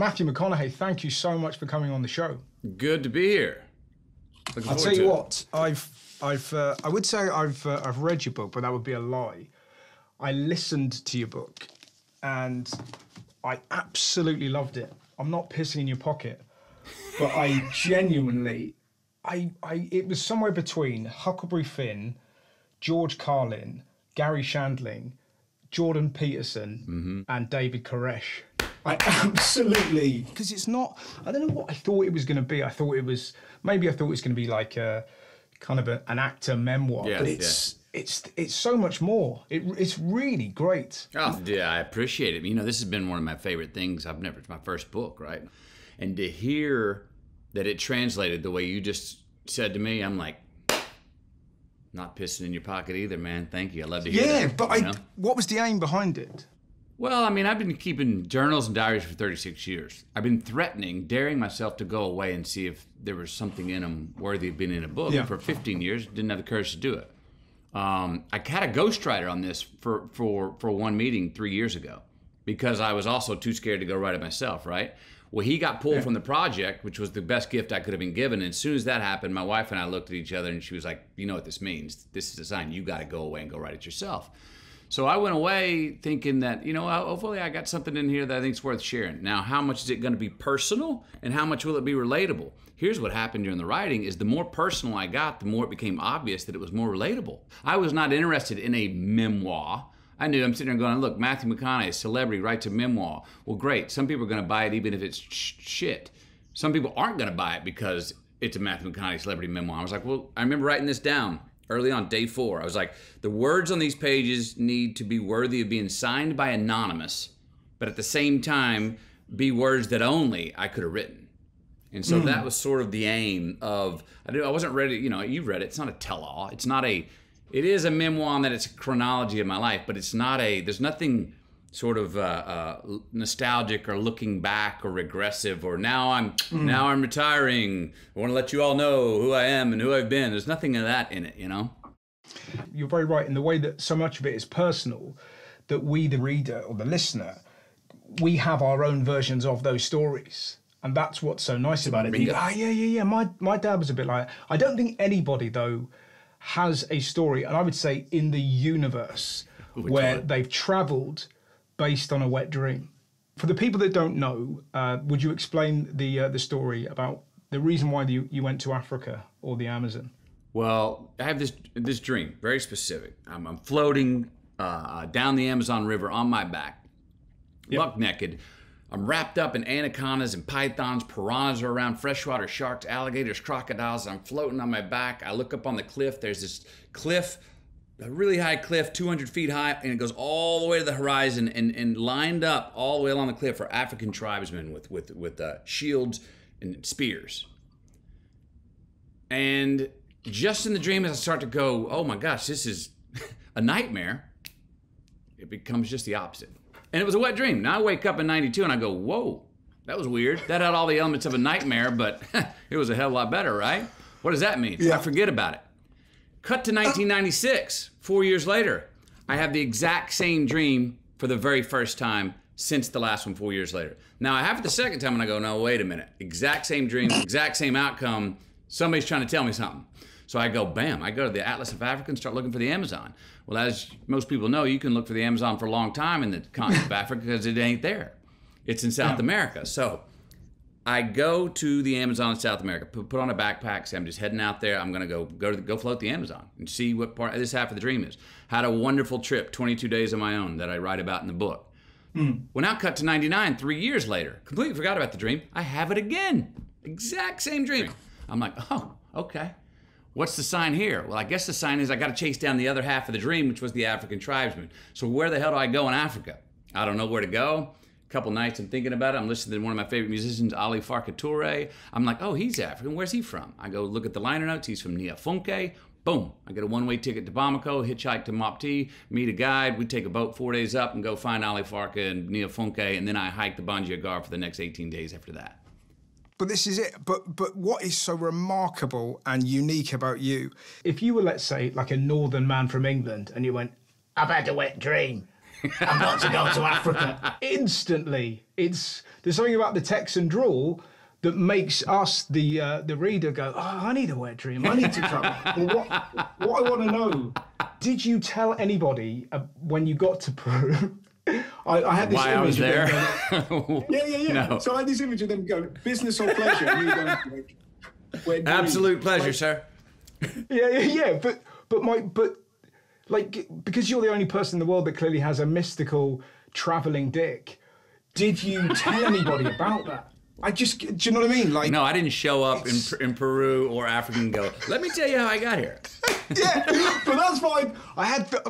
Matthew McConaughey, thank you so much for coming on the show. Good to be here. I'll tell you what, I would say I've read your book, but that would be a lie. I listened to your book, and I absolutely loved it. I'm not pissing in your pocket, but I genuinely, it was somewhere between Huckleberry Finn, George Carlin, Gary Shandling, Jordan Peterson, and David Koresh. I absolutely, because it's not, I don't know what I thought it was going to be. I thought it was going to be like a kind of an actor memoir, but it's so much more. It's really great. Oh, yeah, I appreciate it. You know, this has been one of my favorite things. It's my first book, right? And to hear that it translated the way you just said to me, I'm like, not pissing in your pocket either, man. Thank you. I love to hear that. Yeah, but what was the aim behind it? Well, I mean, I've been keeping journals and diaries for 36 years. I've been daring myself to go away and see if there was something in them worthy of being in a book for 15 years. Didn't have the courage to do it. I had a ghostwriter on this for one meeting 3 years ago because I was also too scared to go write it myself, right? Well, he got pulled from the project, which was the best gift I could have been given. And as soon as that happened, my wife and I looked at each other and she was like, you know what this means? This is a sign. You got to go away and go write it yourself. So I went away thinking that, you know, hopefully I got something in here that I think is worth sharing. Now, how much is it going to be personal and how much will it be relatable? Here's what happened during the writing is the more personal I got, the more it became obvious that it was more relatable. I was not interested in a memoir. I knew I'm sitting there going, look, Matthew McConaughey, celebrity, writes a memoir. Well, great. Some people are going to buy it even if it's shit. Some people aren't going to buy it because it's a Matthew McConaughey celebrity memoir. I was like, well, I remember writing this down. Early on, day 4, I was like, the words on these pages need to be worthy of being signed by anonymous, but at the same time, be words that only I could have written. And so that was sort of the aim of, I wasn't ready, you know, you've read it, it's not a tell-all. It is a memoir in that it's a chronology of my life, but it's not there's nothing sort of nostalgic or looking back or regressive or now I'm retiring. I want to let you all know who I am and who I've been. There's nothing of that in it, you know? You're very right in the way that so much of it is personal, that we, the reader or the listener, we have our own versions of those stories. And that's what's so nice about it. You go, yeah. My dad was a bit like, I don't think anybody, though, has a story, and I would say in the universe, where they've travelled based on a wet dream. For the people that don't know, would you explain the story about the reason why you went to Africa or the Amazon? Well, I have this dream, very specific. I'm floating down the Amazon River on my back, buck naked. I'm wrapped up in anacondas and pythons, piranhas are around, freshwater sharks, alligators, crocodiles. I'm floating on my back. I look up on the cliff. There's this cliff, a really high cliff, 200 feet high, and it goes all the way to the horizon, and lined up all the way along the cliff are African tribesmen with shields and spears. And just in the dream, as I start to go, oh my gosh, this is a nightmare, it becomes just the opposite. And it was a wet dream. Now I wake up in 92 and I go, whoa, that was weird. That had all the elements of a nightmare, but it was a hell of a lot better, right? What does that mean? I forget about it. Cut to 1996, 4 years later. I have the exact same dream for the very first time since the last one 4 years later. Now I have it the second time and I go, no, wait a minute. Exact same dream, exact same outcome. Somebody's trying to tell me something. So I go, bam, I go to the Atlas of Africa and start looking for the Amazon. Well, as most people know, you can look for the Amazon for a long time in the continent of Africa because it ain't there. It's in South America. So I go to the Amazon in South America, put on a backpack, say I'm just heading out there. I'm going to go float the Amazon and see what part of this half of the dream is. Had a wonderful trip, 22 days of my own that I write about in the book. Well, now cut to 99, 3 years later. Completely forgot about the dream. I have it again. Exact same dream. I'm like, oh, okay. What's the sign here? Well, I guess the sign is I got to chase down the other half of the dream, which was the African tribesmen. So where the hell do I go in Africa? I don't know where to go. A couple nights I'm thinking about it. I'm listening to one of my favorite musicians, Ali Farka Touré. I'm like, oh, he's African. Where's he from? I go look at the liner notes. He's from Niafunke. Boom. I get a one-way ticket to Bamako, hitchhike to Mopti, meet a guide. We take a boat 4 days up and go find Ali Farka and Niafunke, and then I hike the Banjiagar for the next 18 days after that. But this is it. But what is so remarkable and unique about you? If you were, let's say, like a northern man from England, and you went, I've had a wet dream, I'm about to go to Africa. Instantly, there's something about the Texan drawl that makes us, the reader, go, oh, I need a wet dream. I need to travel. Well, what I want to know, did you tell anybody when you got to Peru? I had this Why image I was there? Yeah. No. So I had this image of them going, business or pleasure? And you going, like, Absolute pleasure, sir. Yeah. But because you're the only person in the world that clearly has a mystical traveling dick, did you tell anybody about that? Do you know what I mean? Like, no, I didn't show up in Peru or Africa and go, let me tell you how I got here. Yeah, but that's fine.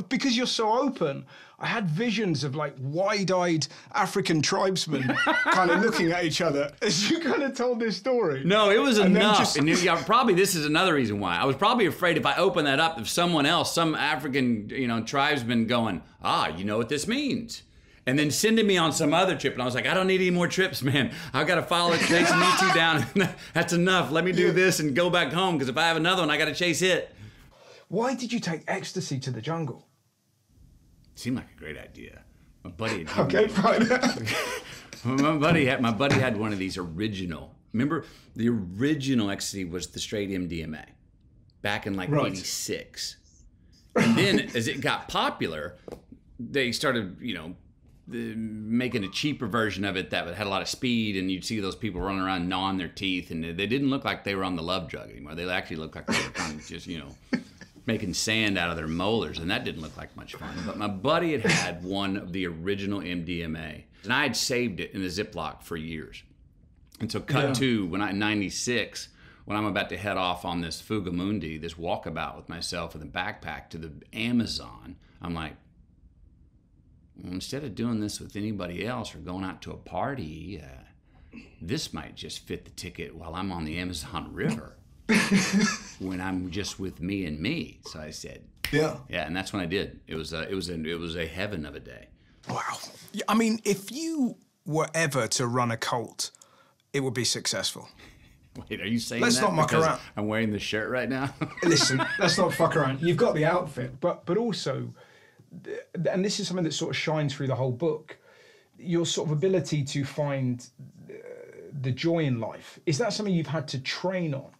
Because you're so open, I had visions of like wide-eyed African tribesmen kind of looking at each other as you kind of told this story. No, it was enough. And probably this is another reason why. I was probably afraid if I opened that up, if someone else, some African, tribesman going, you know what this means. And then sending me on some other trip. And I was like, I don't need any more trips, man. I've got to follow chasing you two down. That's enough. Let me do this and go back home. Because if I have another one, I got to chase it. Why did you take ecstasy to the jungle? Seemed like a great idea. My buddy had Okay, fine. my buddy had one of these original. Remember, the original ecstasy was the straight MDMA back in like 86. And then as it got popular, they started, making a cheaper version of it that had a lot of speed, and you'd see those people running around gnawing their teeth, and they didn't look like they were on the love drug anymore. They actually looked like they were kind of just, making sand out of their molars, and that didn't look like much fun. But my buddy had one of the original MDMA, and I had saved it in a Ziploc for years. And so cut to, in 96, when I'm about to head off on this Fugamundi, this walkabout with myself in the backpack to the Amazon, I'm like, well, instead of doing this with anybody else or going out to a party, this might just fit the ticket while I'm on the Amazon River when I'm just with me and me. So I said, yeah, and that's when I did. It was a heaven of a day. Wow. I mean, if you were ever to run a cult, it would be successful. Wait, are you saying let's that not muck around? I'm wearing this shirt right now. Listen, let's not fuck around. You've got the outfit, but also, and this is something that sort of shines through the whole book, your sort of ability to find the joy in life. Is that something you've had to train on?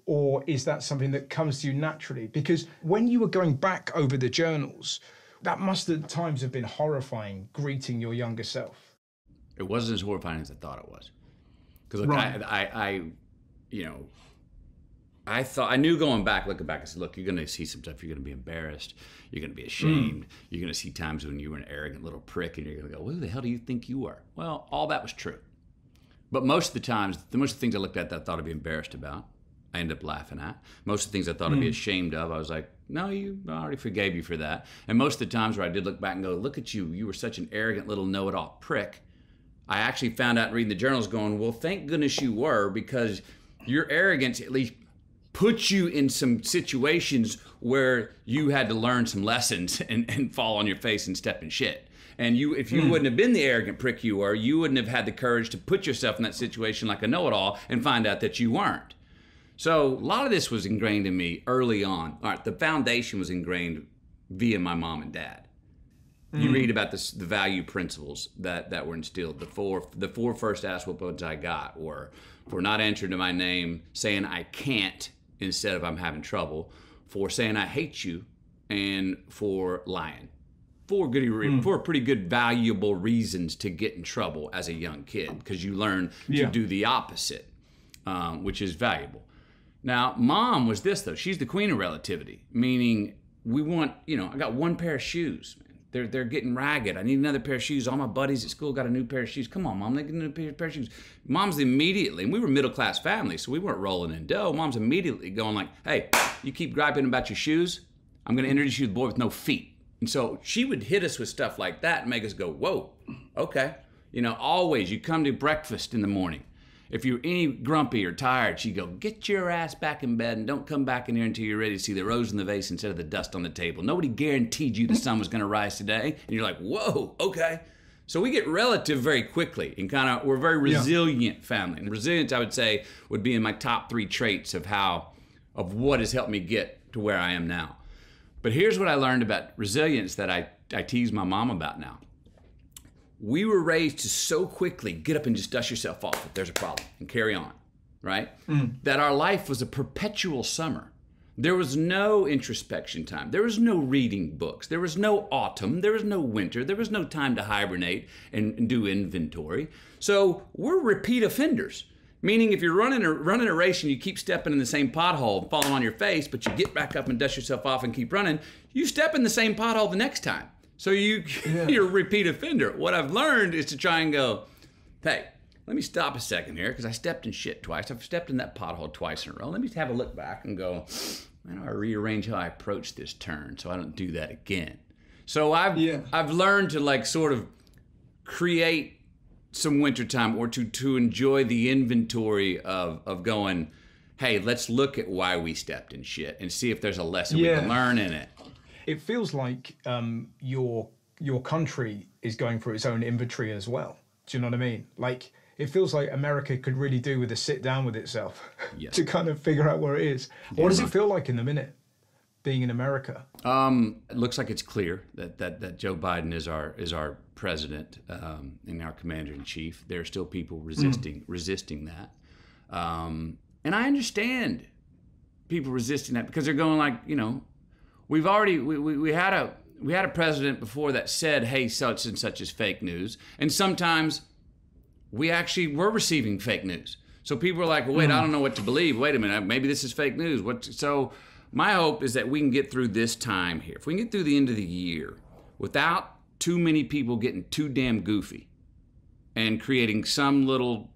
Or is that something that comes to you naturally? Because when you were going back over the journals, that must at times have been horrifying, greeting your younger self. It wasn't as horrifying as I thought it was. Because I thought, I knew looking back, I said, look, you're going to see some stuff, you're going to be embarrassed, you're going to be ashamed, you're going to see times when you were an arrogant little prick, and you're going to go, who the hell do you think you are? Well, all that was true. But most of the times, most of the things I looked at that I thought I'd be embarrassed about, I ended up laughing at. Most of the things I thought I'd be ashamed of, I was like, no, I already forgave you for that. And most of the times where I did look back and go, look at you, you were such an arrogant little know-it-all prick, I actually found out reading the journals going, well, thank goodness you were, because your arrogance at least put you in some situations where you had to learn some lessons and fall on your face and step in shit. And if you wouldn't have been the arrogant prick you were, you wouldn't have had the courage to put yourself in that situation like a know-it-all and find out that you weren't. So a lot of this was ingrained in me early on. All right, the foundation was ingrained via my mom and dad. You read about the value principles that were instilled. The four first ass whoopings I got were for not answering to my name, saying I can't instead of I'm having trouble, for saying I hate you, and for lying. Four pretty good, valuable reasons to get in trouble as a young kid, because you learn to do the opposite, which is valuable. Now, mom was this, though. She's the queen of relativity, meaning we want, I got one pair of shoes. They're getting ragged. I need another pair of shoes. All my buddies at school got a new pair of shoes. Come on, Mom, they get a new pair of shoes. Mom's immediately, and we were a middle-class family, so we weren't rolling in dough. Mom's immediately going like, hey, you keep griping about your shoes, I'm going to introduce you to the boy with no feet. And so she would hit us with stuff like that and make us go, whoa, okay. Always, you come to breakfast in the morning. If you're any grumpy or tired, she'd go, get your ass back in bed and don't come back in here until you're ready to see the rose in the vase instead of the dust on the table. Nobody guaranteed you the sun was going to rise today. And you're like, whoa, okay. So we get relative very quickly and we're a very resilient family. And resilience, I would say, would be in my top 3 traits of what has helped me get to where I am now. But here's what I learned about resilience that I I tease my mom about now. We were raised to so quickly get up and just dust yourself off if there's a problem and carry on, right? That our life was a perpetual summer. There was no introspection time. There was no reading books. There was no autumn. There was no winter. There was no time to hibernate and do inventory. So we're repeat offenders. Meaning if you're running a race and you keep stepping in the same pothole, falling on your face, but you get back up and dust yourself off and keep running, you step in the same pothole the next time. So you're a repeat offender. What I've learned is to try and go, hey, let me stop a second here because I stepped in shit twice. I've stepped in that pothole twice in a row. Let me have a look back and go, man, I rearrange how I approach this turn so I don't do that again. So I've learned to like sort of create some wintertime or to enjoy the inventory of going, hey, let's look at why we stepped in shit and see if there's a lesson we can learn in it. It feels like your country is going through its own inventory as well. Do you know what I mean? Like, it feels like America could really do with a sit down with itself to kind of figure out where it is. What does it feel like in the minute being in America? It looks like it's clear that Joe Biden is our president and our commander in chief. There are still people resisting that, and I understand people resisting that because they're going like, you know, we had a president before that said, hey, such and such is fake news, and sometimes we actually were receiving fake news. So people were like, well, wait, I don't know what to believe. Wait a minute, maybe this is fake news. So my hope is that we can get through this time here. If we can get through the end of the year without too many people getting too damn goofy and creating some little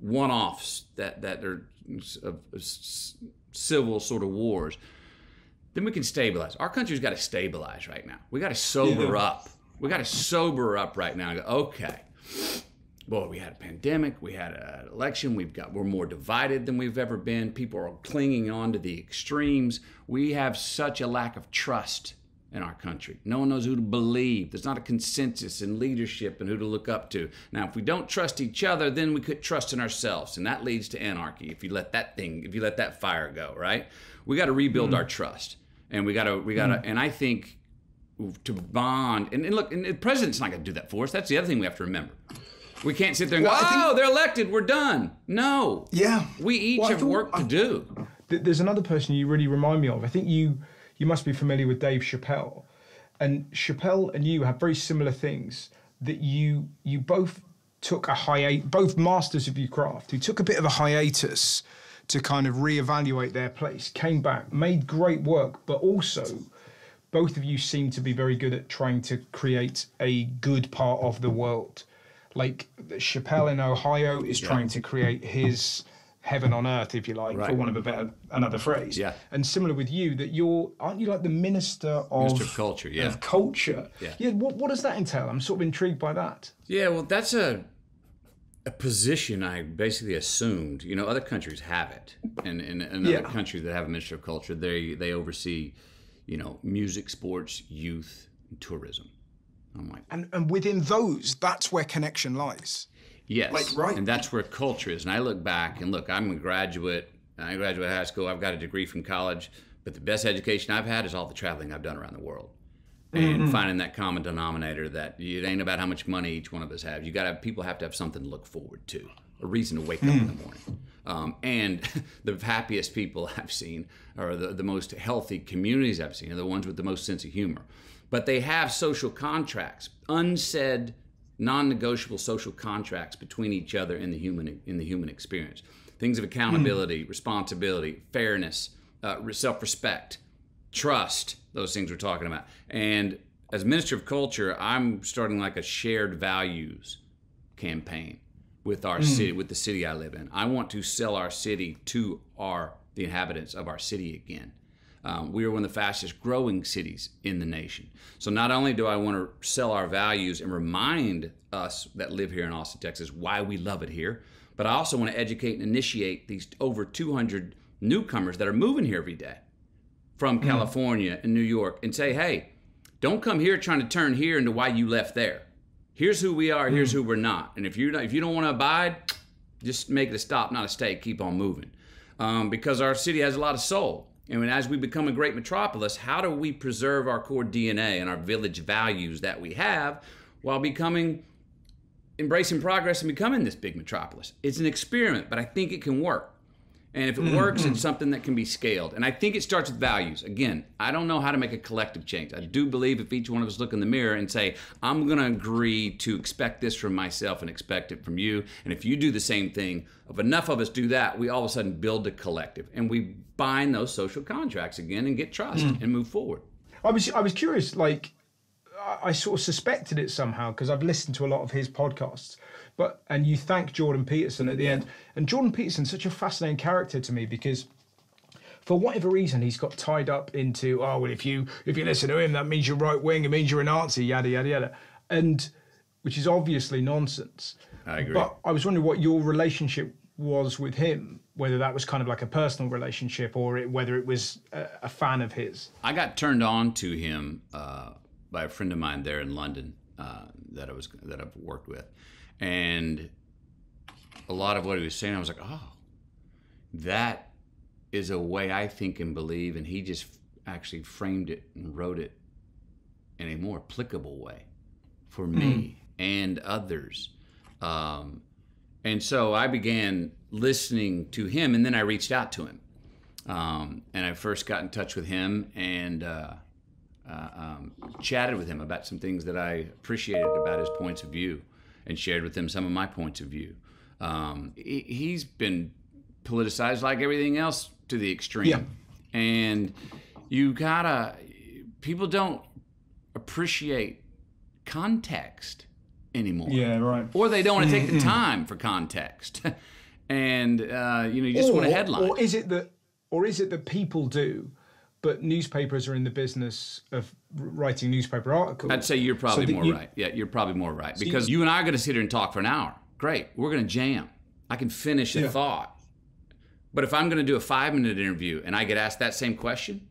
one-offs that are civil sort of wars, then we can stabilize. Our country's got to stabilize right now. We got to sober up. We got to sober up right now and go, okay, boy, we had a pandemic, we had an election, we're more divided than we've ever been. People are clinging on to the extremes. We have such a lack of trust in our country. No one knows who to believe. There's not a consensus in leadership and who to look up to. Now, if we don't trust each other, then we could trust in ourselves, and that leads to anarchy if you let that fire go, right? We got to rebuild our trust. And we got to, and I think to bond, and look, and the president's not going to do that for us. That's the other thing we have to remember. We can't sit there and go, they're elected, we're done. No. Yeah. We each have work to do. There's another person you really remind me of. I think you must be familiar with Dave Chappelle. And Chappelle and you have very similar things, that you both took a hiatus, both masters of your craft, who took a bit of a hiatus to kind of reevaluate their place, came back, made great work, but also both of you seem to be very good at trying to create a good part of the world. Like Chappelle in Ohio is trying to create his heaven on earth, if you like, for want of another phrase. Yeah. And similar with you, that aren't you like the minister of culture? Yeah. Of culture. Yeah. Yeah. What does that entail? I'm sort of intrigued by that. Yeah. Well, that's a position I basically assumed. You know, other countries have it, and in other countries that have a minister of culture, they oversee, you know, music, sports, youth, and tourism. I'm like, and within those, that's where connection lies. Yes, like, right. And that's where culture is. And I look back and look, I'm a graduate. I graduated high school. I've got a degree from college, but the best education I've had is all the traveling I've done around the world, and finding that common denominator that it ain't about how much money each one of us have. People have to have something to look forward to, a reason to wake up in the morning. And the happiest people I've seen, or the most healthy communities I've seen, are the ones with the most sense of humor. But they have social contracts, unsaid, non-negotiable social contracts between each other in the human experience. Things of accountability, responsibility, fairness, self-respect, trust. Those things we're talking about. And as Minister of Culture, I'm starting like a shared values campaign with our city, with the city I live in. I want to sell our city to the inhabitants of our city again. We are one of the fastest growing cities in the nation. So not only do I want to sell our values and remind us that live here in Austin, Texas, why we love it here, but I also want to educate and initiate these over 200 newcomers that are moving here every day from California and New York, and say, hey, don't come here trying to turn here into why you left there. Here's who we are, here's who we're not. And if you don't want to abide, just make it a stop, not a stay, keep on moving. Because our city has a lot of soul. And as we become a great metropolis, how do we preserve our core DNA and our village values that we have while embracing progress and becoming this big metropolis? It's an experiment, but I think it can work. And if it works, it's something that can be scaled. And I think it starts with values. Again, I don't know how to make a collective change. I do believe if each one of us look in the mirror and say, I'm going to agree to expect this from myself and expect it from you. And if you do the same thing, if enough of us do that, we all of a sudden build a collective. And we bind those social contracts again and get trust and move forward. I was curious, like, I sort of suspected it somehow because I've listened to a lot of his podcasts. And you thank Jordan Peterson at the end. And Jordan Peterson's such a fascinating character to me because for whatever reason, he's got tied up into, oh, well, if you listen to him, that means you're right wing, it means you're a Nazi, yada, yada, yada. And which is obviously nonsense. I agree. But I was wondering what your relationship was with him, whether that was kind of like a personal relationship or whether it was a fan of his. I got turned on to him by a friend of mine there in London that I've worked with. And a lot of what he was saying, I was like, oh, that is a way I think and believe. And he just actually framed it and wrote it in a more applicable way for me and others. And so I began listening to him, and then I reached out to him. And I first got in touch with him and chatted with him about some things that I appreciated about his points of view, and shared with him some of my points of view. He's been politicized like everything else to the extreme. Yeah. And people don't appreciate context anymore. Yeah, right. Or they don't want to take the time for context. And, you just want a headline. Or is it that people do, but newspapers are in the business of writing newspaper articles? I'd say you're probably more right. Yeah, you're probably more right. Because you and I are going to sit here and talk for an hour. Great. We're going to jam. I can finish a thought. But if I'm going to do a 5-minute interview and I get asked that same question,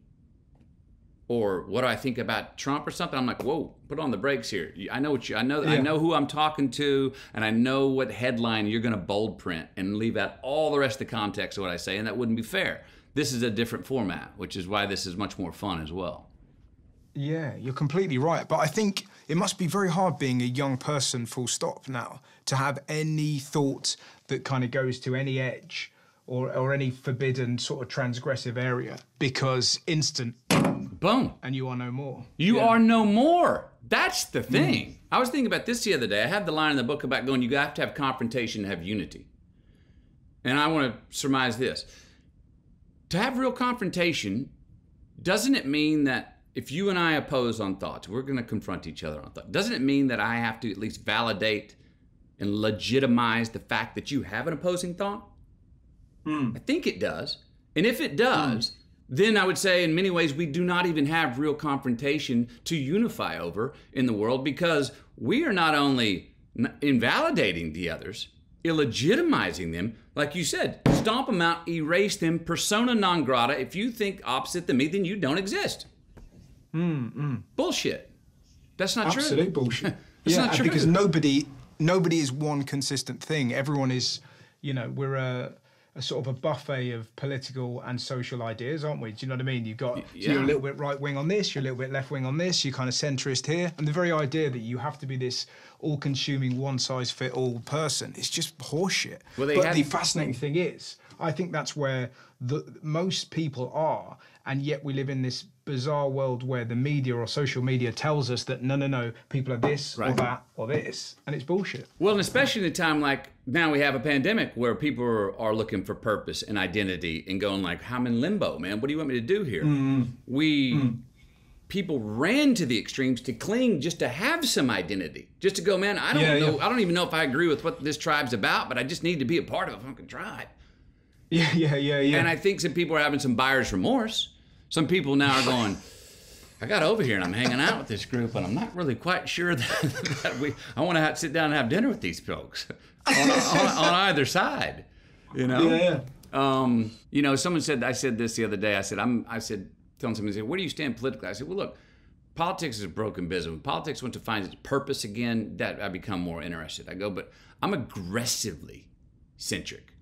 or what do I think about Trump or something, I'm like, whoa, put on the brakes here. I know who I'm talking to, and I know what headline you're going to bold print and leave out all the rest of the context of what I say, and that wouldn't be fair. This is a different format, which is why this is much more fun as well. Yeah, you're completely right. But I think it must be very hard being a young person, full stop, now, to have any thought that kind of goes to any edge or any forbidden sort of transgressive area, because instant, boom, and you are no more. You are no more. That's the thing. I was thinking about this the other day. I have the line in the book about going, you have to have confrontation to have unity. And I want to surmise this. To have real confrontation, doesn't it mean that if you and I oppose on thoughts, we're going to confront each other on thoughts? Doesn't it mean that I have to at least validate and legitimize the fact that you have an opposing thought? I think it does. And if it does, then I would say in many ways we do not even have real confrontation to unify over in the world, because we are not only invalidating the others, illegitimizing them, like you said, stomp them out, erase them, persona non grata. If you think opposite than me, then you don't exist. Bullshit. That's not true. Absolute bullshit. That's not true. Because nobody is one consistent thing. Everyone is, we're a sort of a buffet of political and social ideas, aren't we? Do you know what I mean? You've got, so you're a little bit right wing on this, you're a little bit left wing on this, you're kind of centrist here. And the very idea that you have to be this all-consuming, one-size-fit-all person, it's just horseshit. But the fascinating thing is, I think that's where most people are, and yet we live in this bizarre world where the media or social media tells us that no, people are this or that or this, and it's bullshit. Well, and especially in a time like now we have a pandemic where people are looking for purpose and identity and going like, I'm in limbo, man. What do you want me to do here? People ran to the extremes to cling just to have some identity, just to go, man, I don't know. I don't even know if I agree with what this tribe's about, but I just need to be a part of a fucking tribe. Yeah. And I think some people are having some buyer's remorse. Some people now are going, I got over here and I'm hanging out with this group and I'm not really quite sure that I want to sit down and have dinner with these folks on either side, Yeah. Someone said, I said this the other day. I said, telling somebody, where do you stand politically? I said, well, look, politics is a broken business. When politics wants to find its purpose again, that I become more interested. I go, but I'm aggressively centric.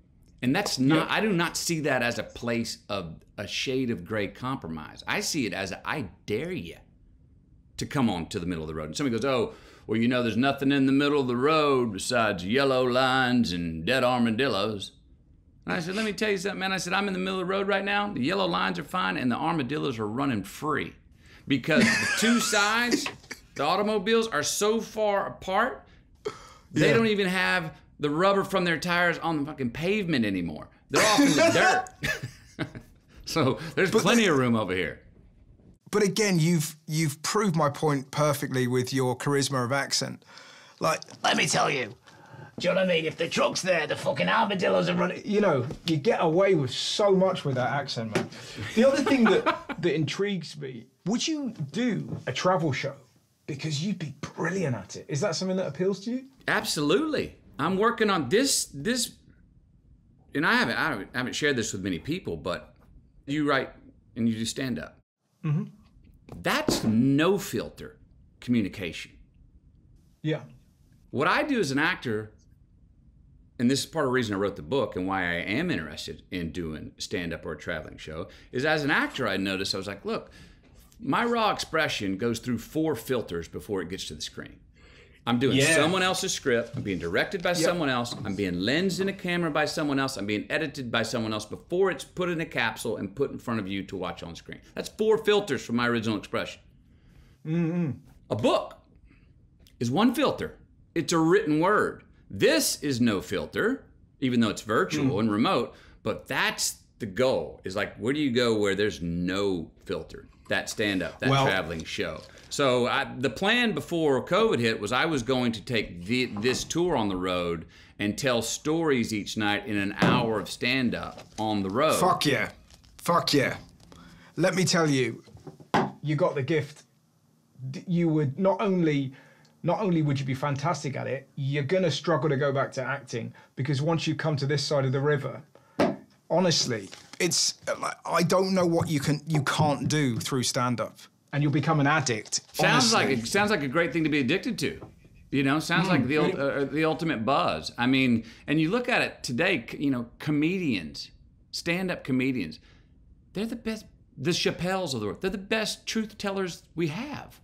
And that's not, I do not see that as a place of a shade of gray compromise. I see it as I dare you to come on to the middle of the road. And somebody goes, oh, well, you know, there's nothing in the middle of the road besides yellow lines and dead armadillos. And I said, let me tell you something, man. I said, I'm in the middle of the road right now. The yellow lines are fine and the armadillos are running free. Because the two sides, the automobiles, are so far apart, they don't even have the rubber from their tires on the fucking pavement anymore. They're off in the dirt. So there's plenty of room over here. But again, you've proved my point perfectly with your charisma of accent. Like, let me tell you, do you know what I mean? If the truck's there, the fucking armadillos are running. You know, you get away with so much with that accent, man. The other thing that intrigues me, would you do a travel show? Because you'd be brilliant at it. Is that something that appeals to you? Absolutely. I'm working on this, and I haven't shared this with many people, but you write and you do stand up. Mm-hmm. That's no filter communication. Yeah. What I do as an actor, and this is part of the reason I wrote the book and why I am interested in doing stand-up or a traveling show, is as an actor I noticed, I was like, look, my raw expression goes through 4 filters before it gets to the screen. I'm doing someone else's script. I'm being directed by someone else. I'm being lensed in a camera by someone else. I'm being edited by someone else before it's put in a capsule and put in front of you to watch on screen. That's 4 filters from my original expression. Mm-hmm. A book is 1 filter. It's a written word. This is no filter, even though it's virtual and remote, but that's the goal, is like, where do you go where there's no filter? That stand-up, that traveling show. So the plan before COVID hit was I was going to take this tour on the road and tell stories each night in an hour of stand-up on the road. Fuck yeah. Fuck yeah. Let me tell you, you got the gift. You would not only would you be fantastic at it, you're going to struggle to go back to acting, because once you come to this side of the river, honestly, it's I don't know what you can't do through stand-up, and you'll become an addict. Sounds like a great thing to be addicted to. You know, sounds like the ultimate buzz. I mean, and you look at it today, you know, comedians, stand-up comedians, they're the best. The Chappelles of the world, they're the best truth tellers we have.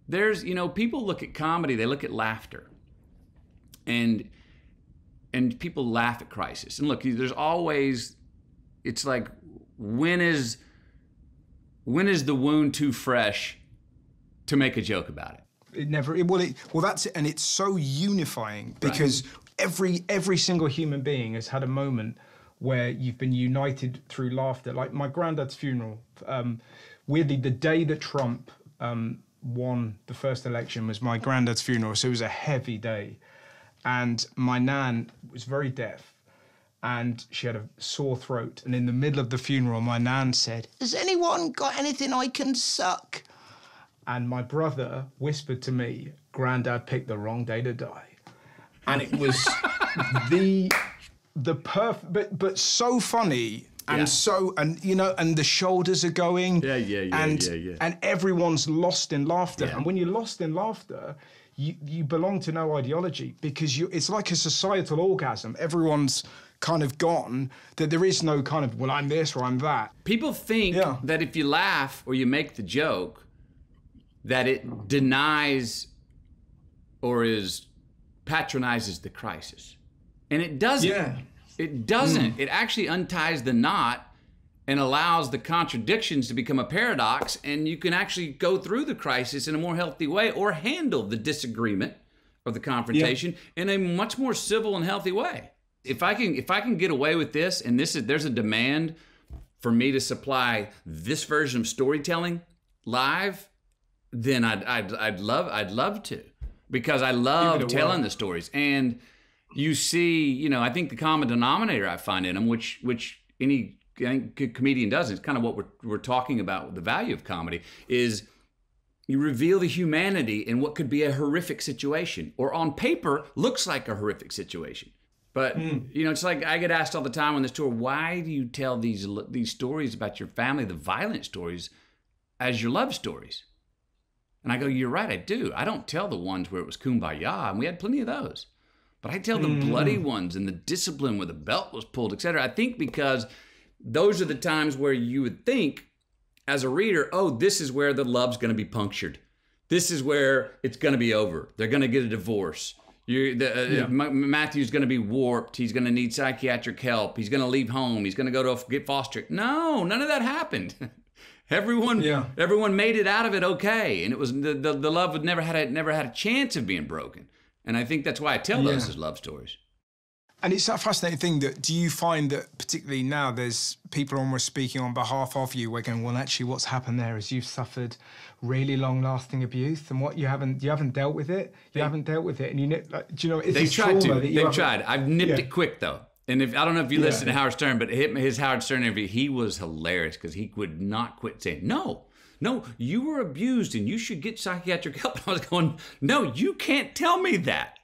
There's, you know, people look at comedy, they look at laughter, and people laugh at crisis. And look, there's always, it's like, when is the wound too fresh to make a joke about it? That's it, and it's so unifying, because every single human being has had a moment where you've been united through laughter. Like my granddad's funeral, weirdly, the day that Trump won the first election was my granddad's funeral, so it was a heavy day. And my nan was very deaf, and she had a sore throat. And in the middle of the funeral, my nan said, "Has anyone got anything I can suck?" And my brother whispered to me, "Granddad picked the wrong day to die." And it was the perfect, but so funny. And you know, and the shoulders are going. And everyone's lost in laughter. Yeah. And when you're lost in laughter, you belong to no ideology, because it's like a societal orgasm. Everyone's kind of gone, that there is no kind of, well, I'm this or I'm that. People think that if you laugh or you make the joke, that it denies or patronizes the crisis. And it doesn't. Yeah. It doesn't. It actually unties the knot and allows the contradictions to become a paradox, and you can actually go through the crisis in a more healthy way, or handle the disagreement or the confrontation in a much more civil and healthy way. If I can get away with this, and there's a demand for me to supply this version of storytelling live, then I'd love to, because I love telling the stories. And you see, you know, I think the common denominator I find in them, which any comedian does, it's kind of what we're talking about with the value of comedy, is you reveal the humanity in what could be a horrific situation, or on paper looks like a horrific situation. But you know, it's like I get asked all the time on this tour, why do you tell these stories about your family, the violent stories, as your love stories? And I go, you're right, I do. I don't tell the ones where it was kumbaya, and we had plenty of those. But I tell the bloody ones and the discipline where the belt was pulled, etc. I think because those are the times where you would think, as a reader, oh, this is where the love's going to be punctured. This is where it's going to be over. They're going to get a divorce. Matthew's going to be warped. He's going to need psychiatric help. He's going to leave home. He's going to go to get foster. No, none of that happened. Everyone made it out of it okay, and it was the love would never had a chance of being broken. And I think that's why I tell those as love stories. And it's that fascinating thing that, do you find that particularly now there's people almost speaking on behalf of you, we're going, well, actually what's happened there is you've suffered really long-lasting abuse, and what you haven't dealt with it. You haven't dealt with it, and you know, like, do you know? They've tried to. They've tried. I've nipped it quick though. And I don't know if you listen to Howard Stern, but his Howard Stern interview, he was hilarious because he would not quit saying, no, you were abused and you should get psychiatric help. And I was going, no, you can't tell me that.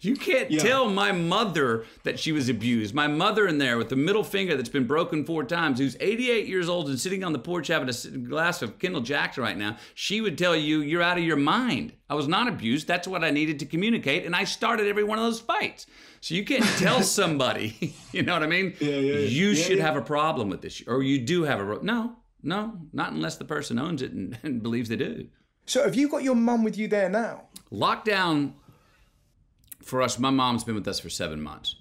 You can't tell my mother that she was abused. My mother in there with the middle finger that's been broken 4 times, who's 88 years old and sitting on the porch having a glass of Kendall Jackson right now, she would tell you, you're out of your mind. I was not abused. That's what I needed to communicate. And I started every one of those fights. So you can't tell somebody, you know what I mean? You should have a problem with this. Or you do have a... No, not unless the person owns it and believes they do. So have you got your mum with you there now? Lockdown, for us, my mom's been with us for 7 months.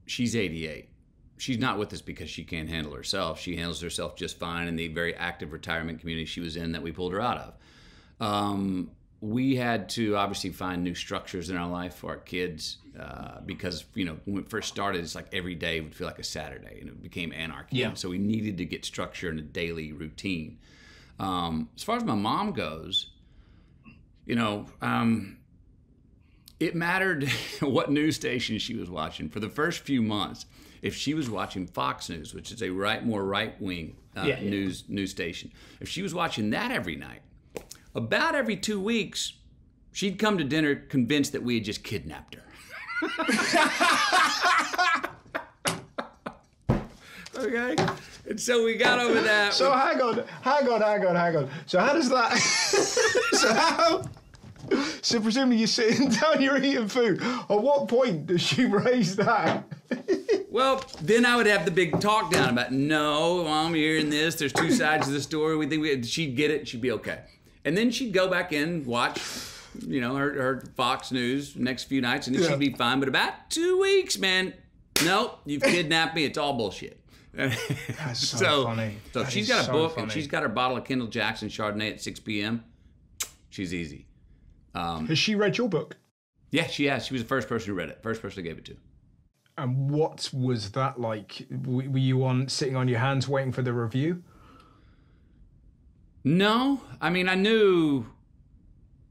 She's 88. She's not with us because she can't handle herself. She handles herself just fine in the very active retirement community she was in that we pulled her out of. We had to obviously find new structures in our life for our kids because, you know, when it first started, it's like every day would feel like a Saturday and it became anarchy. Yeah. So we needed to get structure in a daily routine. As far as my mom goes, you know, it mattered what news station she was watching. For the first few months, if she was watching Fox News, which is a more right-wing news station, if she was watching that every night, about every 2 weeks, she'd come to dinner convinced that we had just kidnapped her. Okay? And so we got over that. So hang on. So how does that... So presumably you're sitting down, you're eating food. At what point does she raise that? Well, then I would have the big talk down about, no, Mom, you're hearing this. There's 2 sides to the story. We think she'd get it. She'd be okay. And then she'd go back in, watch, you know, her Fox News next few nights, and then she'd be fine. But about 2 weeks, man, nope, you've kidnapped me. It's all bullshit. That's so funny. So if she's got a book and she's got her bottle of Kendall Jackson Chardonnay at 6 p.m., she's easy. Has she read your book? Yeah, she has. She was the first person who read it. First person I gave it to. And what was that like? Were you sitting on your hands waiting for the review? No, I mean, I knew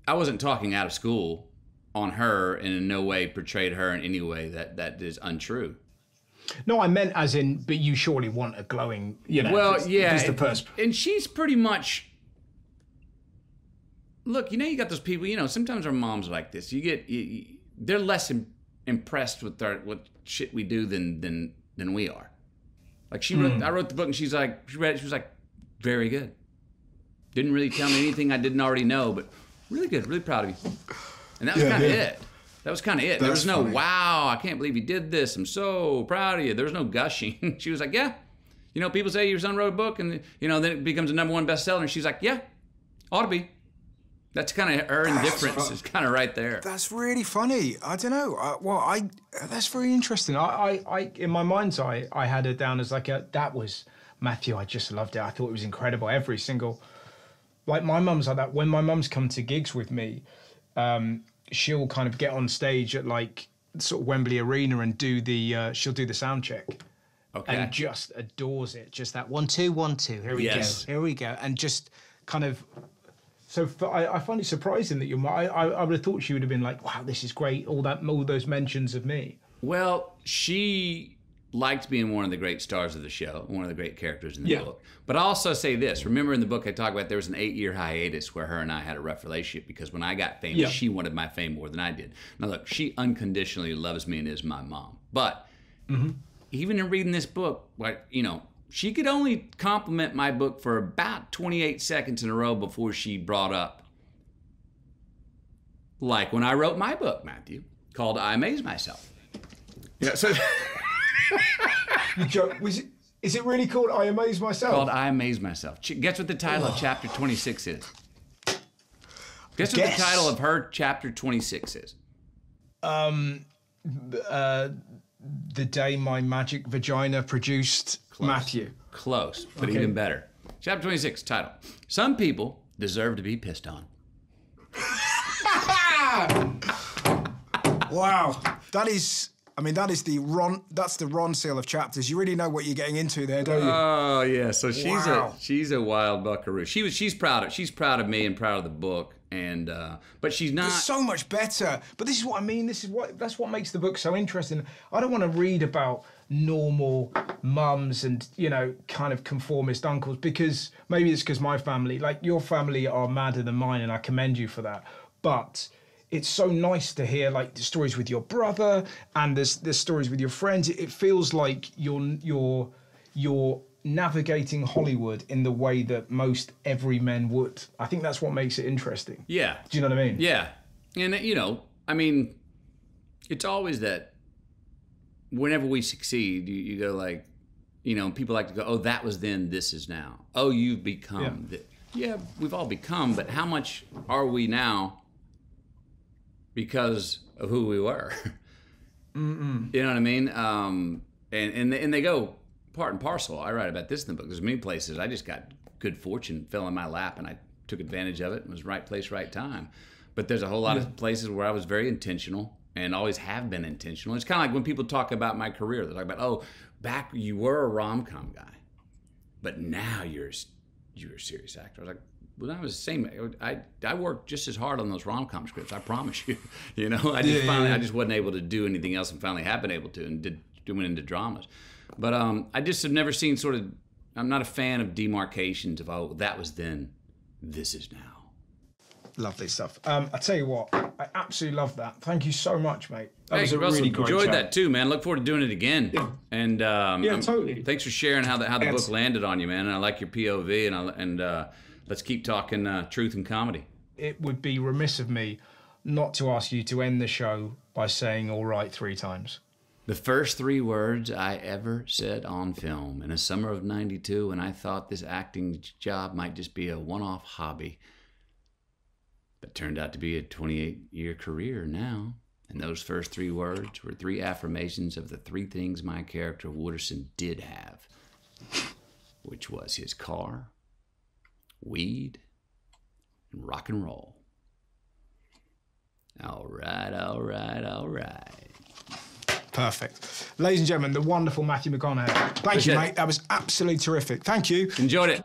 I wasn't talking out of school on her and in no way portrayed her in any way that is untrue. No, I meant as in, but you surely want a glowing, you know. Well, yeah, and she's pretty much, look, you know, you got those people, you know, sometimes our moms are like this. They're less impressed with what shit we do than we are. Like I wrote the book and she read it, she was like, very good. Didn't really tell me anything I didn't already know, but really good, really proud of you. And that was kind of it. That was kind of it. There was no, wow, I can't believe you did this. I'm so proud of you. There was no gushing. She was like, yeah. You know, people say your son wrote a book and, you know, then it becomes a #1 bestseller. And she's like, yeah, ought to be. That's kind of her indifference is kind of right there. That's really funny. I don't know. That's very interesting. I in my mind's eye, I had it down as like that was Matthew. I just loved it. I thought it was incredible. Every single... Like my mum's like that. When my mum's come to gigs with me, she'll kind of get on stage at like sort of Wembley Arena and she'll do the sound check. Okay. And just adores it. Just that 1 2 1 2. Here we go. And just kind of. So I find it surprising that I would have thought she would have been like, wow, this is great. All those mentions of me. Well, she liked being one of the great stars of the show, one of the great characters in the book. But I'll also say this. Remember in the book I talk about there was an 8-year hiatus where her and I had a rough relationship because when I got famous, she wanted my fame more than I did. Now look, she unconditionally loves me and is my mom. But even in reading this book, you know, she could only compliment my book for about 28 seconds in a row before she brought up, like when I wrote my book, Matthew, called I Amaze Myself. Yeah, so You joke. Is it really called I Amaze Myself? called I Amaze Myself. Guess what the title of chapter 26 is? Guess what the title of her chapter 26 is? The day my magic vagina produced Matthew. Close, but even better. Chapter 26, title. Some people deserve to be pissed on. Wow. That is the Ron seal of chapters. You really know what you're getting into there, don't you? Oh yeah, so she's a wild buckaroo. She's proud of me and proud of the book, and but she's not. It's so much better. But this is what I mean. That's what makes the book so interesting. I don't want to read about normal mums and kind of conformist uncles, because maybe it's because my family, like your family, are madder than mine, and I commend you for that. But it's so nice to hear like the stories with your brother and there's stories with your friends. It feels like you're navigating Hollywood in the way that most everymen would. I think that's what makes it interesting. Yeah. Do you know what I mean? Yeah. And I mean, it's always that whenever we succeed, you go like, people like to go, oh, that was then, this is now. Oh, you've become. Yeah, we've all become, but how much are we now because of who we were? You know what I mean? And they go part and parcel. I write about this in the book. There's many places I just got good fortune fell in my lap and I took advantage of it and was right place, right time. But there's a whole lot of places where I was very intentional and always have been intentional. It's kind of like when people talk about my career, they talk about, oh, back you were a rom-com guy, but now you're a serious actor. I was like, well, I was the same. I worked just as hard on those rom-com scripts, I promise you. I just wasn't able to do anything else, and finally have been able to, and went into dramas. But I just have never seen I'm not a fan of demarcations of, oh, that was then, this is now. Lovely stuff. I tell you what, I absolutely love that. Thank you so much, mate. That was a Russell, really great enjoyed chat. that too, man. Look forward to doing it again. Yeah. And totally. Thanks for sharing how the book landed on you, man. And I like your POV, and let's keep talking truth and comedy. It would be remiss of me not to ask you to end the show by saying "all right" 3 times. The first 3 words I ever said on film in the summer of '92, when I thought this acting job might just be a one-off hobby. But turned out to be a 28-year career now. And those first 3 words were 3 affirmations of the 3 things my character Wooderson did have, which was his car, weed, and rock and roll. All right, all right, all right. Perfect. Ladies and gentlemen, the wonderful Matthew McConaughey. Thank you, mate. That was absolutely terrific. Thank you. Enjoyed it.